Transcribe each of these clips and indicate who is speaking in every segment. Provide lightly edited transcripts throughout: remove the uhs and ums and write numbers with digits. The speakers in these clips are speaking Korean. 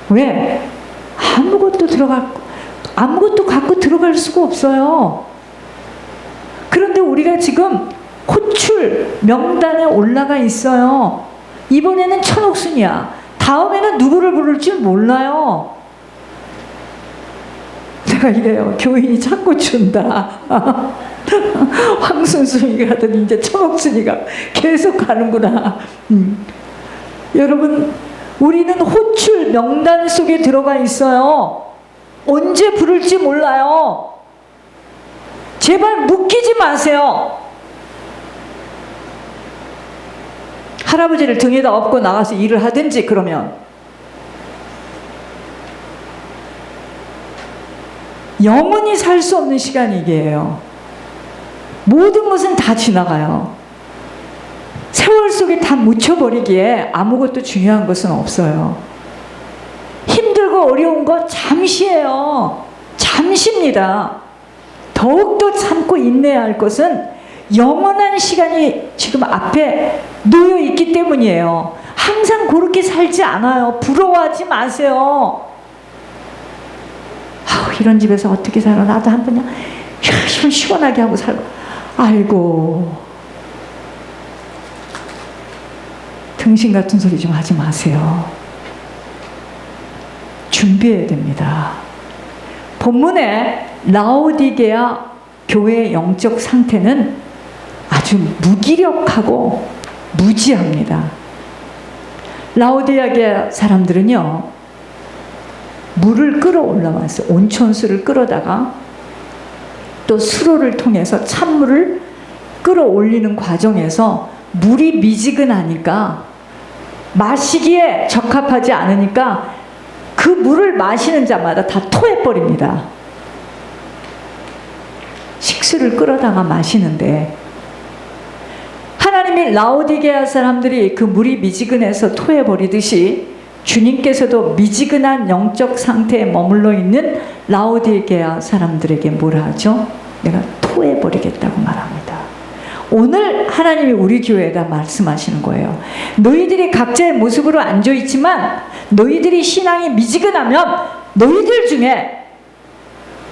Speaker 1: 왜? 아무것도 갖고 들어갈 수가 없어요. 그런데 우리가 지금 호출 명단에 올라가 있어요. 이번에는 천옥순이야. 다음에는 누구를 부를지 몰라요. 내가 이래요. 교인이 자꾸 준다. 황순순이가 하더니 이제 천옥순이가 계속 가는구나. 여러분, 우리는 호출 명단 속에 들어가 있어요. 언제 부를지 몰라요. 제발 묶이지 마세요. 할아버지를 등에다 업고 나가서 일을 하든지 그러면. 영원히 살 수 없는 시간이 이게요. 모든 것은 다 지나가요. 세월 속에 다 묻혀버리기에 아무것도 중요한 것은 없어요. 힘들고 어려운 거 잠시예요. 잠시입니다. 더욱더 참고 인내해야 할 것은 영원한 시간이 지금 앞에 놓여 있기 때문이에요. 항상 그렇게 살지 않아요. 부러워하지 마세요. 이런 집에서 어떻게 살아? 나도 한 번 시원하게 하고 살고. 아이고, 등신 같은 소리 좀 하지 마세요. 준비해야 됩니다. 본문에 라오디게아 교회의 영적 상태는 아주 무기력하고 무지합니다. 라오디게아 사람들은요, 물을 끌어올라와서 온천수를 끌어다가 또 수로를 통해서 찬물을 끌어올리는 과정에서 물이 미지근하니까 마시기에 적합하지 않으니까 그 물을 마시는 자마다 다 토해버립니다. 식수를 끌어다가 마시는데 하나님이 라오디게아 사람들이 그 물이 미지근해서 토해버리듯이 주님께서도 미지근한 영적 상태에 머물러 있는 라오디게아 사람들에게 뭐라 하죠? 내가 토해버리겠다고 말합니다. 오늘 하나님이 우리 교회에다 말씀하시는 거예요. 너희들이 각자의 모습으로 앉아있지만 너희들이 신앙이 미지근하면 너희들 중에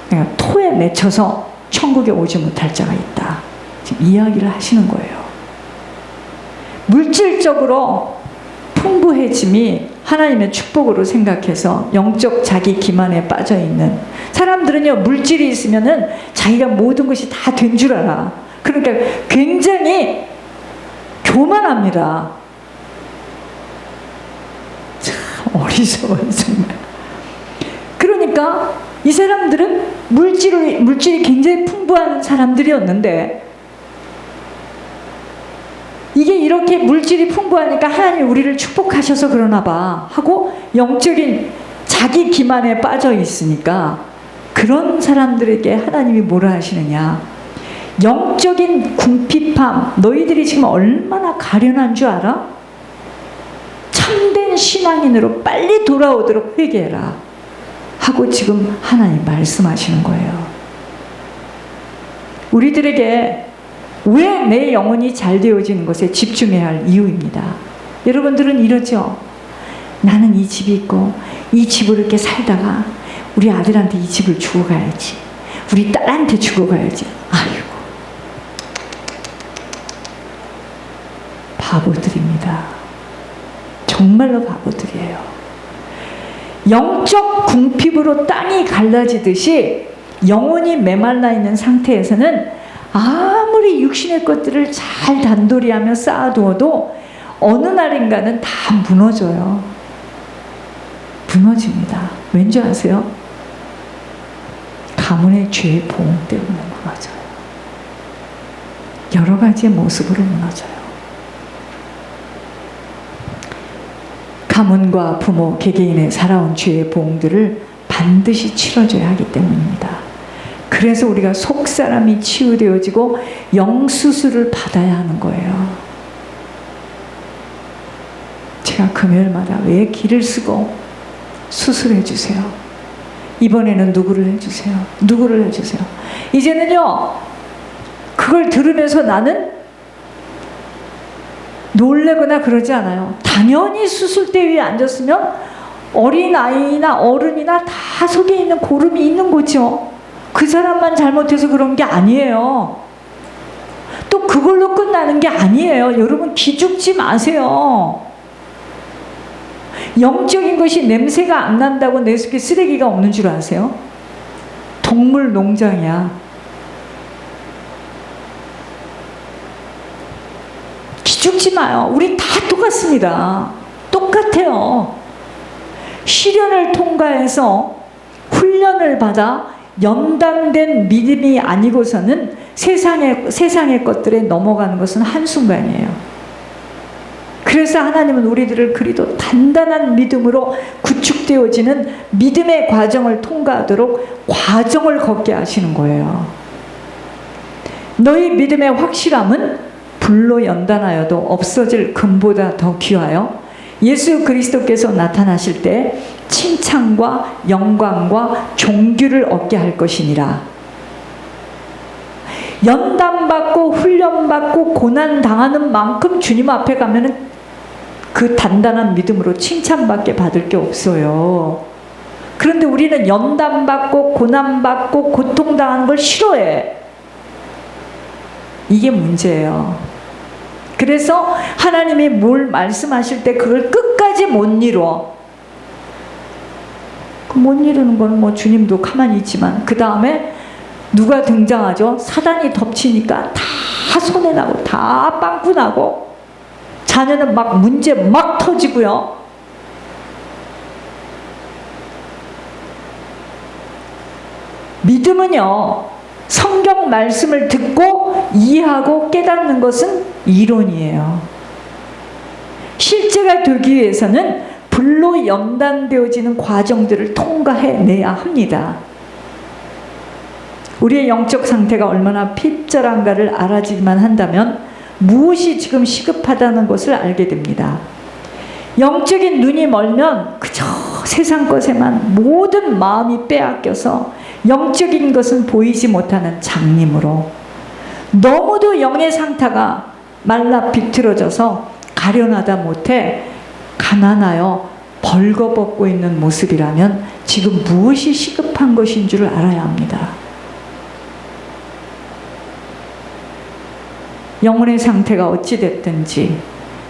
Speaker 1: 내가 토에 맺혀서 천국에 오지 못할 자가 있다. 지금 이야기를 하시는 거예요. 물질적으로 풍부해짐이 하나님의 축복으로 생각해서 영적 자기 기만에 빠져있는 사람들은요, 물질이 있으면은 자기가 모든 것이 다 된 줄 알아. 그러니까 굉장히 교만합니다. 참 어리석어요, 정말. 그러니까 이 사람들은 물질이 굉장히 풍부한 사람들이었는데 이게 이렇게 물질이 풍부하니까 하나님 우리를 축복하셔서 그러나 봐 하고 영적인 자기 기만에 빠져 있으니까 그런 사람들에게 하나님이 뭐라 하시느냐, 영적인 궁핍함, 너희들이 지금 얼마나 가련한 줄 알아? 참된 신앙인으로 빨리 돌아오도록 회개해라 하고 지금 하나님 말씀하시는 거예요. 우리들에게 왜 내 영혼이 잘 되어지는 것에 집중해야 할 이유입니다. 여러분들은 이러죠. 나는 이 집이 있고 이 집으로 이렇게 살다가 우리 아들한테 이 집을 주고 가야지, 우리 딸한테 주고 가야지. 아이고, 바보들입니다. 정말로 바보들이에요. 영적 궁핍으로 땅이 갈라지듯이 영혼이 메말라 있는 상태에서는 아무리 육신의 것들을 잘 단돌이하며 쌓아두어도 어느 날인가는 다 무너져요. 무너집니다. 왠지 아세요? 가문의 죄의 보응 때문에 무너져요. 여러 가지의 모습으로 무너져요. 가문과 부모, 개개인의 살아온 죄의 보응들을 반드시 치러줘야 하기 때문입니다. 그래서 우리가 속사람이 치유되어지고 영수술을 받아야 하는 거예요. 제가 금요일마다 왜 기를 쓰고 수술해 주세요. 이번에는 누구를 해주세요. 누구를 해주세요. 이제는요, 그걸 들으면서 나는 놀래거나 그러지 않아요. 당연히 수술대 위에 앉았으면 어린아이나 어른이나 다 속에 있는 고름이 있는 거죠. 그 사람만 잘못해서 그런 게 아니에요. 또 그걸로 끝나는 게 아니에요. 여러분 기죽지 마세요. 영적인 것이 냄새가 안 난다고 내 속에 쓰레기가 없는 줄 아세요? 동물 농장이야. 기죽지 마요. 우리 다 똑같습니다. 똑같아요. 시련을 통과해서 훈련을 받아 연단된 믿음이 아니고서는 세상의 것들에 넘어가는 것은 한순간이에요. 그래서 하나님은 우리들을 그리도 단단한 믿음으로 구축되어지는 믿음의 과정을 통과하도록 과정을 걷게 하시는 거예요. 너희 믿음의 확실함은 불로 연단하여도 없어질 금보다 더 귀하여 예수 그리스도께서 나타나실 때 칭찬과 영광과 존귀를 얻게 할 것이니라. 연단받고 훈련받고 고난당하는 만큼 주님 앞에 가면은 그 단단한 믿음으로 칭찬밖에 받을 게 없어요. 그런데 우리는 연단받고 고난받고 고통당하는 걸 싫어해. 이게 문제예요. 그래서 하나님이 뭘 말씀하실 때 그걸 끝까지 못 이루어. 못 이루는 건 뭐 주님도 가만히 있지만 그 다음에 누가 등장하죠? 사단이 덮치니까 다 손해나고 다 빵꾸 나고 자녀는 막 문제 막 터지고요. 믿음은요, 성경 말씀을 듣고 이해하고 깨닫는 것은 이론이에요. 실제가 되기 위해서는 불로 연단되어지는 과정들을 통과해내야 합니다. 우리의 영적 상태가 얼마나 필절한가를 알아지기만 한다면 무엇이 지금 시급하다는 것을 알게 됩니다. 영적인 눈이 멀면 그저 세상 것에만 모든 마음이 빼앗겨서 영적인 것은 보이지 못하는 장님으로 너무도 영의 상태가 말라 비틀어져서 가련하다 못해 가난하여 벌거벗고 있는 모습이라면 지금 무엇이 시급한 것인 줄 알아야 합니다. 영혼의 상태가 어찌됐든지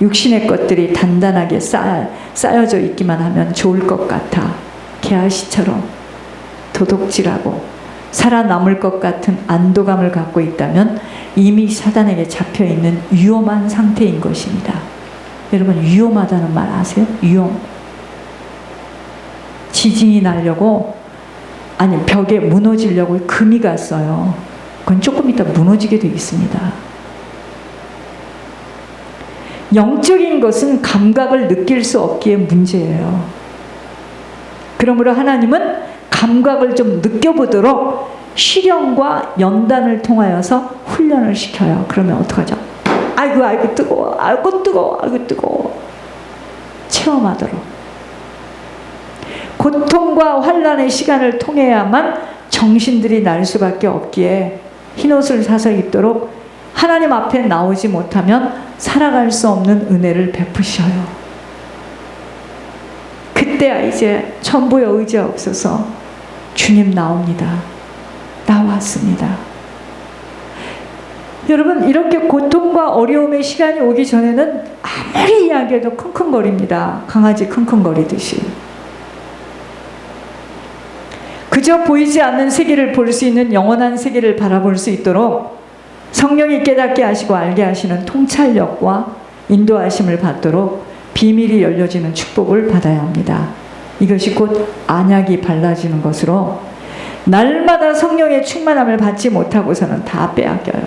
Speaker 1: 육신의 것들이 단단하게 쌓여져 있기만 하면 좋을 것 같아 개아시처럼 도둑질하고 살아남을 것 같은 안도감을 갖고 있다면 이미 사단에게 잡혀있는 위험한 상태인 것입니다. 여러분 위험하다는 말 아세요? 위험. 지진이 나려고 아니 벽에 무너지려고 금이 갔어요. 그건 조금 이따 무너지게 되어 있습니다. 영적인 것은 감각을 느낄 수 없기에 문제예요. 그러므로 하나님은 감각을 좀 느껴보도록 시련과 연단을 통하여서 훈련을 시켜요. 그러면 어떡하죠? 아이고 뜨거워, 아이고 뜨거워, 아이고 뜨거워. 체험하도록. 고통과 환난의 시간을 통해야만 정신들이 날 수밖에 없기에 흰옷을 사서 입도록 하나님 앞에 나오지 못하면 살아갈 수 없는 은혜를 베푸셔요. 그때야 이제 전부에 의지 없어서 주님 나옵니다. 나왔습니다. 여러분 이렇게 고통과 어려움의 시간이 오기 전에는 아무리 이야기해도 킁킁거립니다. 강아지 킁킁거리듯이. 그저 보이지 않는 세계를 볼 수 있는 영원한 세계를 바라볼 수 있도록 성령이 깨닫게 하시고 알게 하시는 통찰력과 인도하심을 받도록 비밀이 열려지는 축복을 받아야 합니다. 이것이 곧 안약이 발라지는 것으로 날마다 성령의 충만함을 받지 못하고서는 다 빼앗겨요.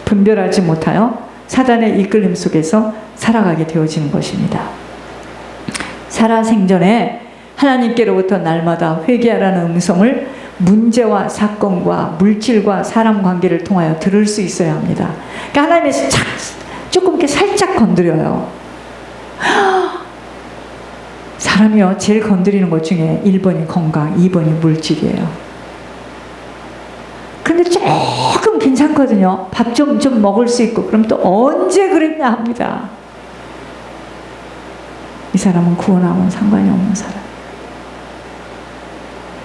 Speaker 1: 분별하지 못하여 사단의 이끌림 속에서 살아가게 되어지는 것입니다. 살아생전에 하나님께로부터 날마다 회개하라는 음성을 문제와 사건과 물질과 사람 관계를 통하여 들을 수 있어야 합니다. 그러니까 하나님께서 조금 이렇게 살짝 건드려요. 사람이요 제일 건드리는 것 중에 1번이 건강, 2번이 물질이에요. 그런데 조금 괜찮거든요. 밥 좀 먹을 수 있고 그럼 또 언제 그랬냐 합니다. 이 사람은 구원하고는 상관이 없는 사람.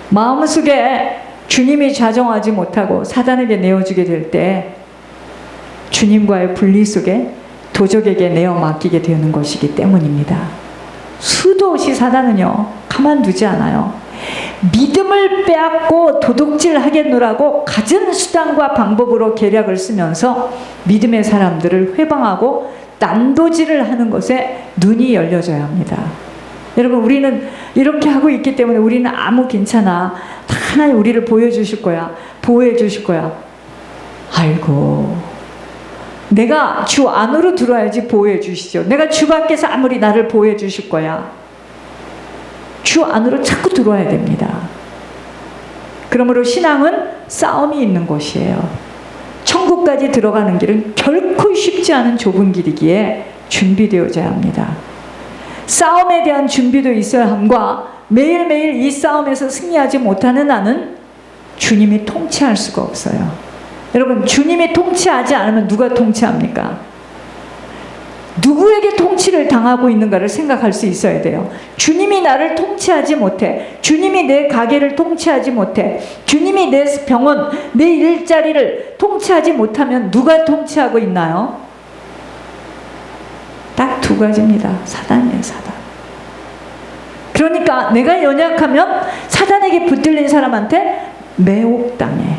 Speaker 1: 마음속에 주님이 좌정하지 못하고 사단에게 내어주게 될 때 주님과의 분리 속에 도적에게 내어 맡기게 되는 것이기 때문입니다. 수도 없이 사단은요, 가만두지 않아요. 믿음을 빼앗고 도둑질 하겠노라고 갖은 수단과 방법으로 계략을 쓰면서 믿음의 사람들을 회방하고 난도질을 하는 것에 눈이 열려져야 합니다. 여러분, 우리는 이렇게 하고 있기 때문에 우리는 아무 괜찮아. 다 하나님 우리를 보여주실 거야. 보호해 주실 거야. 아이고, 내가 주 안으로 들어와야지 보호해 주시죠. 내가 주 밖에서 아무리 나를 보호해 주실 거야. 주 안으로 자꾸 들어와야 됩니다. 그러므로 신앙은 싸움이 있는 곳이에요. 천국까지 들어가는 길은 결코 쉽지 않은 좁은 길이기에 준비되어져야 합니다. 싸움에 대한 준비도 있어야 함과 매일매일 이 싸움에서 승리하지 못하는 나는 주님이 통치할 수가 없어요. 여러분, 주님이 통치하지 않으면 누가 통치합니까? 누구에게 통치를 당하고 있는가를 생각할 수 있어야 돼요. 주님이 나를 통치하지 못해, 주님이 내 가게를 통치하지 못해, 주님이 내 병원, 내 일자리를 통치하지 못하면 누가 통치하고 있나요? 딱 두 가지입니다. 사단이에요, 사단. 그러니까 내가 연약하면 사단에게 붙들린 사람한테 매혹당해.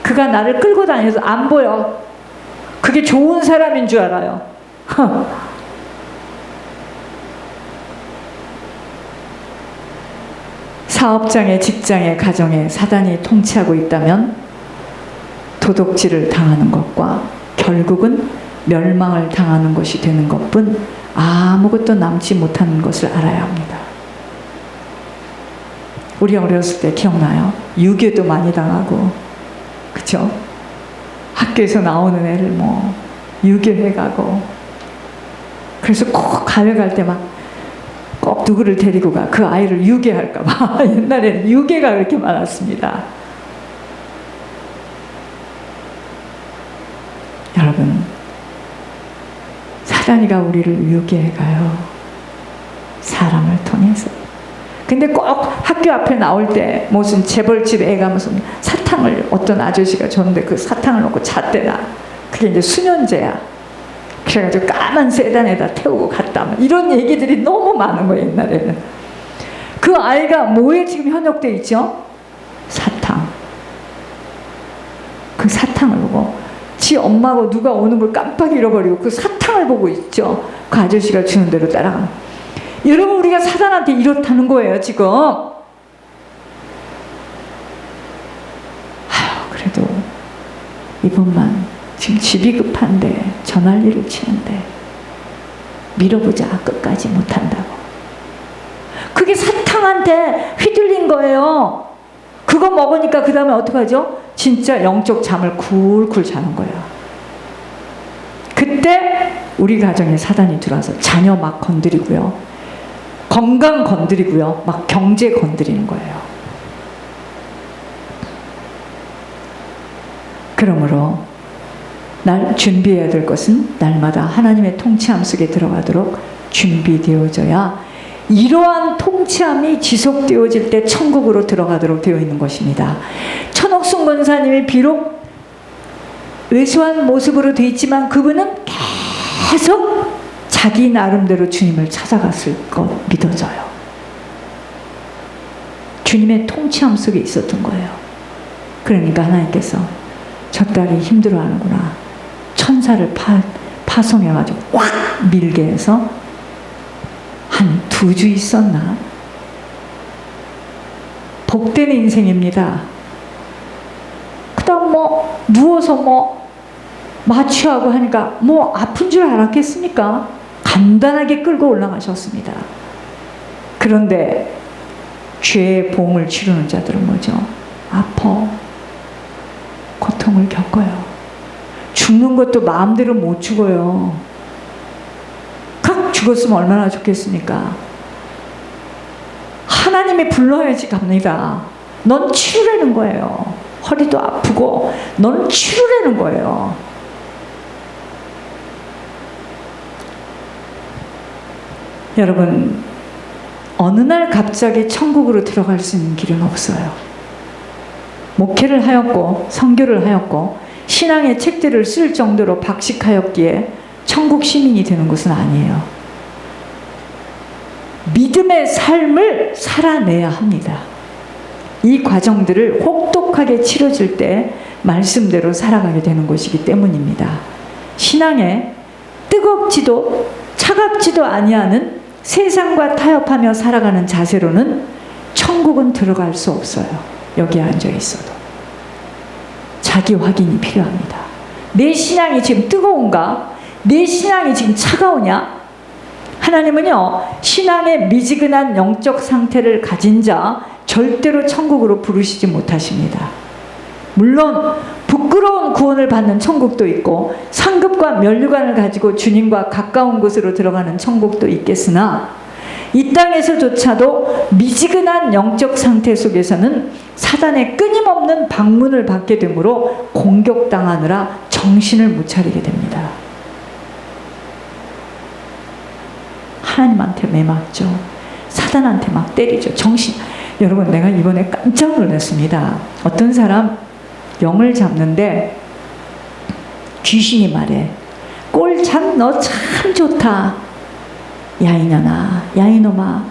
Speaker 1: 그가 나를 끌고 다녀서 안 보여. 그게 좋은 사람인 줄 알아요. 사업장에, 직장에, 가정에 사단이 통치하고 있다면 도둑질을 당하는 것과 결국은 멸망을 당하는 것이 되는 것뿐 아무것도 남지 못하는 것을 알아야 합니다. 우리 어렸을 때 기억나요? 유괴도 많이 당하고, 그쵸? 학교에서 나오는 애를 뭐 유괴해가고, 그래서 꼭 가회 갈 때 막 꼭 누구를 데리고 가. 그 아이를 유괴할까봐. 옛날에는 유괴가 그렇게 많았습니다. 여러분, 사단이가 우리를 유괴해가요. 사람을 통해서. 근데 꼭 학교 앞에 나올 때 무슨 재벌집 애가 무슨 사탕을 어떤 아저씨가 줬는데 그 사탕을 놓고 잣대나. 그게 이제 수면제야. 그래가지고 까만 세단에다 태우고 갔다. 이런 얘기들이 너무 많은 거예요, 옛날에는. 그 아이가 뭐에 지금 현혹돼 있죠? 사탕. 그 사탕을 보고 지 엄마하고 누가 오는 걸 깜빡 잃어버리고 그 사탕을 보고 있죠. 그 아저씨가 주는 대로 따라가는. 여러분, 우리가 사단한테 이렇다는 거예요, 지금. 그래도 이번만 지금 집이 급한데 전화리를 치는데 밀어보자. 끝까지 못한다고. 그게 사탕한테 휘둘린 거예요. 그거 먹으니까 그 다음에 어떡하죠? 진짜 영적 잠을 굴굴 자는 거예요. 그때 우리 가정에 사단이 들어와서 자녀 막 건드리고요, 건강 건드리고요, 막 경제 건드리는 거예요. 그러므로 날 준비해야 될 것은 날마다 하나님의 통치함 속에 들어가도록 준비되어져야 이러한 통치함이 지속되어질 때 천국으로 들어가도록 되어 있는 것입니다. 천옥순 권사님이 비록 왜소한 모습으로 되어 있지만 그분은 계속 자기 나름대로 주님을 찾아갔을 것 믿어져요. 주님의 통치함 속에 있었던 거예요. 그러니까 하나님께서 저 딸이 힘들어하는구나. 천사를 파송해가지고 꽉 밀게 해서 한 2주 있었나? 복된 인생입니다. 그 다음 뭐 누워서 뭐 마취하고 하니까 뭐 아픈 줄 알았겠습니까? 간단하게 끌고 올라가셨습니다. 그런데 죄의 보험을 치르는 자들은 뭐죠? 아파. 고통을 겪어요. 죽는 것도 마음대로 못 죽어요. 각 죽었으면 얼마나 좋겠습니까? 하나님이 불러야지 갑니다. 넌 치유라는 거예요. 허리도 아프고 넌 치유라는 거예요. 여러분, 어느 날 갑자기 천국으로 들어갈 수 있는 길은 없어요. 목회를 하였고 선교를 하였고 신앙의 책들을 쓸 정도로 박식하였기에 천국 시민이 되는 것은 아니에요. 믿음의 삶을 살아내야 합니다. 이 과정들을 혹독하게 치러질 때 말씀대로 살아가게 되는 것이기 때문입니다. 신앙에 뜨겁지도 차갑지도 아니하는 세상과 타협하며 살아가는 자세로는 천국은 들어갈 수 없어요. 여기에 앉아 있어도. 자기 확인이 필요합니다. 내 신앙이 지금 뜨거운가? 내 신앙이 지금 차가우냐? 하나님은요, 신앙의 미지근한 영적 상태를 가진 자 절대로 천국으로 부르시지 못하십니다. 물론 부끄러운 구원을 받는 천국도 있고 상급과 면류관을 가지고 주님과 가까운 곳으로 들어가는 천국도 있겠으나 이 땅에서조차도 미지근한 영적 상태 속에서는 사단의 끊임없는 방문을 받게 되므로 공격당하느라 정신을 못 차리게 됩니다. 하나님한테 매맞죠. 사단한테 막 때리죠. 여러분, 내가 이번에 깜짝 놀랐습니다. 어떤 사람 영을 잡는데 귀신이 말해. 꼴참 너 참 좋다. 야 이년아, 야 이놈아.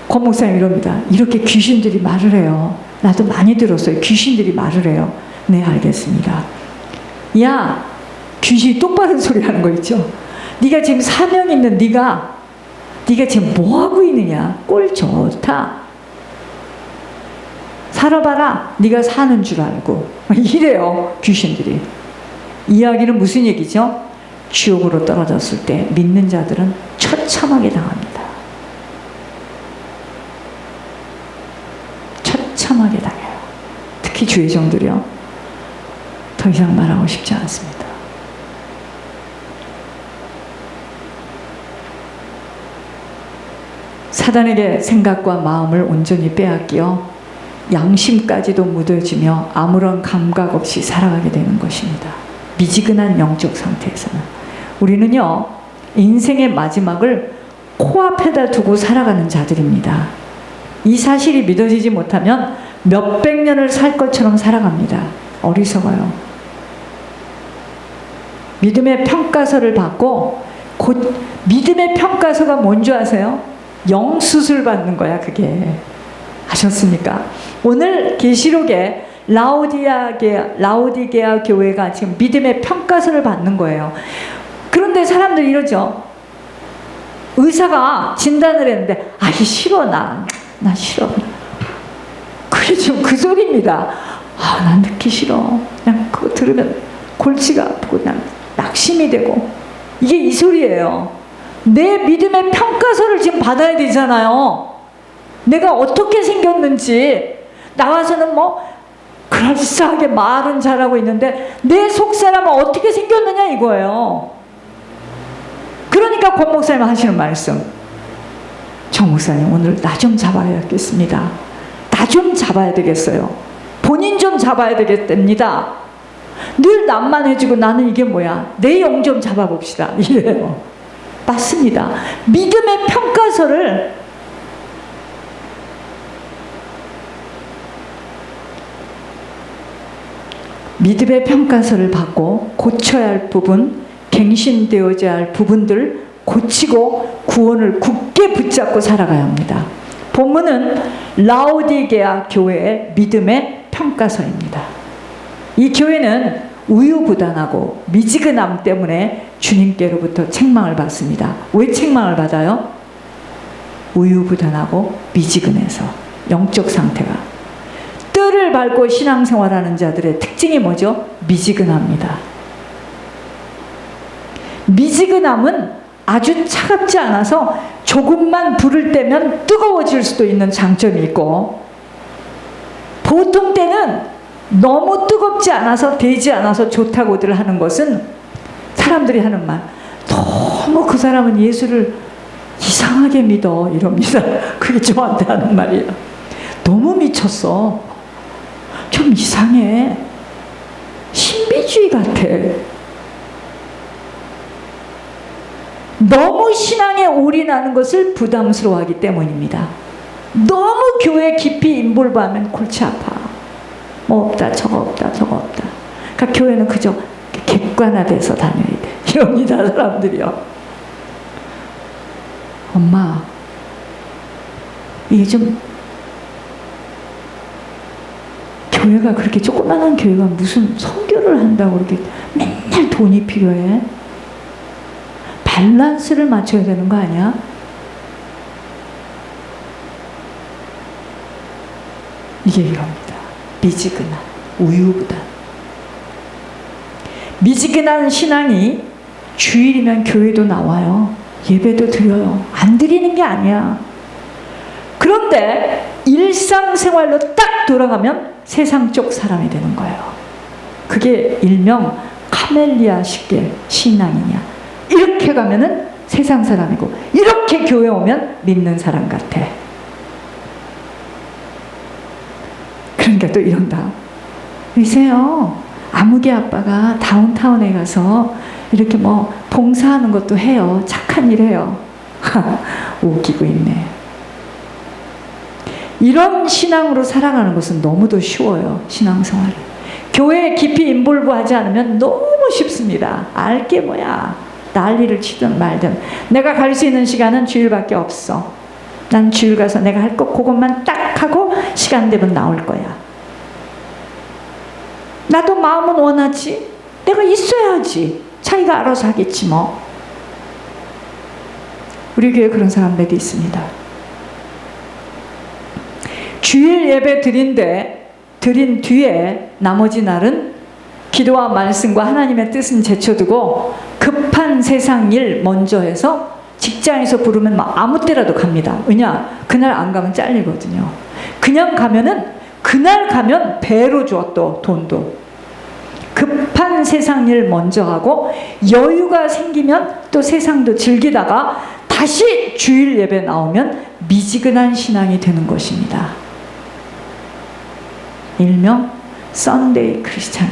Speaker 1: 권 목사님 이럽니다. 이렇게 귀신들이 말을 해요. 나도 많이 들었어요. 귀신들이 말을 해요. 네, 알겠습니다. 야, 귀신이 똑바른 소리 하는 거 있죠. 네가 지금 사명 있는 네가 지금 뭐하고 있느냐. 꼴 좋다. 살아봐라. 네가 사는 줄 알고. 이래요, 귀신들이. 이야기는 무슨 얘기죠? 지옥으로 떨어졌을 때 믿는 자들은 처참하게 당합니다. 처참하게 당해요. 특히 주의 종들이요. 더 이상 말하고 싶지 않습니다. 사단에게 생각과 마음을 온전히 빼앗겨 양심까지도 무뎌지며 아무런 감각 없이 살아가게 되는 것입니다. 미지근한 영적 상태에서는. 우리는요, 인생의 마지막을 코앞에다 두고 살아가는 자들입니다. 이 사실이 믿어지지 못하면 몇백 년을 살 것처럼 살아갑니다. 어리석어요. 믿음의 평가서를 받고, 곧 믿음의 평가서가 뭔지 아세요? 영수술 받는 거야, 그게. 아셨습니까? 오늘 계시록에 라오디게아 교회가 지금 믿음의 평가서를 받는 거예요. 그런데 사람들이 이러죠. 의사가 진단을 했는데, 아이 싫어, 나 싫어. 그게 지금 그 소리입니다. 난 듣기 싫어. 그냥 그거 들으면 골치가 아프고 그냥 낙심이 되고. 이게 이 소리예요. 내 믿음의 평가서를 지금 받아야 되잖아요. 내가 어떻게 생겼는지. 나와서는 그럴싸하게 말은 잘하고 있는데 내 속사람은 어떻게 생겼느냐 이거예요. 그러니까 권 목사님 하시는 말씀, 정 목사님 오늘 나 좀 잡아야겠습니다. 나 좀 잡아야 되겠어요. 본인 좀 잡아야 되겠답니다. 늘 남만 해주고 나는 이게 뭐야. 내 영 좀 잡아봅시다. 이래요. 맞습니다. 믿음의 평가서를 받고 고쳐야 할 부분, 갱신되어져야 할 부분들 고치고 구원을 굳게 붙잡고 살아가야 합니다. 본문은 라오디게아 교회의 믿음의 평가서입니다. 이 교회는 우유부단하고 미지근함 때문에 주님께로부터 책망을 받습니다. 왜 책망을 받아요? 우유부단하고 미지근해서. 영적 상태가. 뜰을 밟고 신앙생활하는 자들의 특징이 뭐죠? 미지근합니다. 미지근함은 아주 차갑지 않아서 조금만 불을 떼면 뜨거워질 수도 있는 장점이 있고, 보통 때는 너무 뜨겁지 않아서 되지 않아서 좋다고들 하는 것은 사람들이 하는 말, 너무 그 사람은 예수를 이상하게 믿어 이럽니다. 그게 저한테 하는 말이에요. 너무 미쳤어. 좀 이상해. 신비주의 같아. 너무 신앙에 올인하는 것을 부담스러워하기 때문입니다. 너무 교회 깊이 인볼브하면 골치 아파. 뭐 없다, 저거 없다, 저거 없다. 그러니까 교회는 그저 객관화돼서 다녀야 돼. 이럽니다, 사람들이요. 엄마, 이게 좀 교회가 그렇게 조그만한 교회가 무슨 선교를 한다고 그렇게 맨날 돈이 필요해? 밸런스를 맞춰야 되는 거 아니야? 이게 이겁니다. 미지근한 우유부단. 미지근한 신앙이 주일이면 교회도 나와요. 예배도 드려요. 안 드리는 게 아니야. 그런데 일상생활로 딱 돌아가면 세상적 사람이 되는 거예요. 그게 일명 카멜리아식의 신앙이냐. 이렇게 가면은 세상 사람이고, 이렇게 교회 오면 믿는 사람 같아. 그러니까 또 이런다. 이세요, 아무개 아빠가 다운타운에 가서 이렇게 뭐 봉사하는 것도 해요. 착한 일 해요. 웃기고 있네. 이런 신앙으로 살아가는 것은 너무도 쉬워요. 신앙생활이. 교회에 깊이 인볼브하지 않으면 너무 쉽습니다. 알게 뭐야. 난리를 치든 말든. 내가 갈 수 있는 시간은 주일밖에 없어. 난 주일 가서 내가 할 것 그것만 딱 하고 시간 되면 나올 거야. 나도 마음은 원하지. 내가 있어야지. 자기가 알아서 하겠지 뭐. 우리 교회에 그런 사람들이 있습니다. 주일 예배 드린 뒤에 나머지 날은 기도와 말씀과 하나님의 뜻은 제쳐두고 급한 세상 일 먼저 해서 직장에서 부르면 막 아무 때라도 갑니다. 왜냐? 그날 안 가면 잘리거든요. 그냥 가면은 그날 가면 배로 줘 또 돈도. 급한 세상 일 먼저 하고 여유가 생기면 또 세상도 즐기다가 다시 주일 예배 나오면 미지근한 신앙이 되는 것입니다. 일명 썬데이 크리스찬.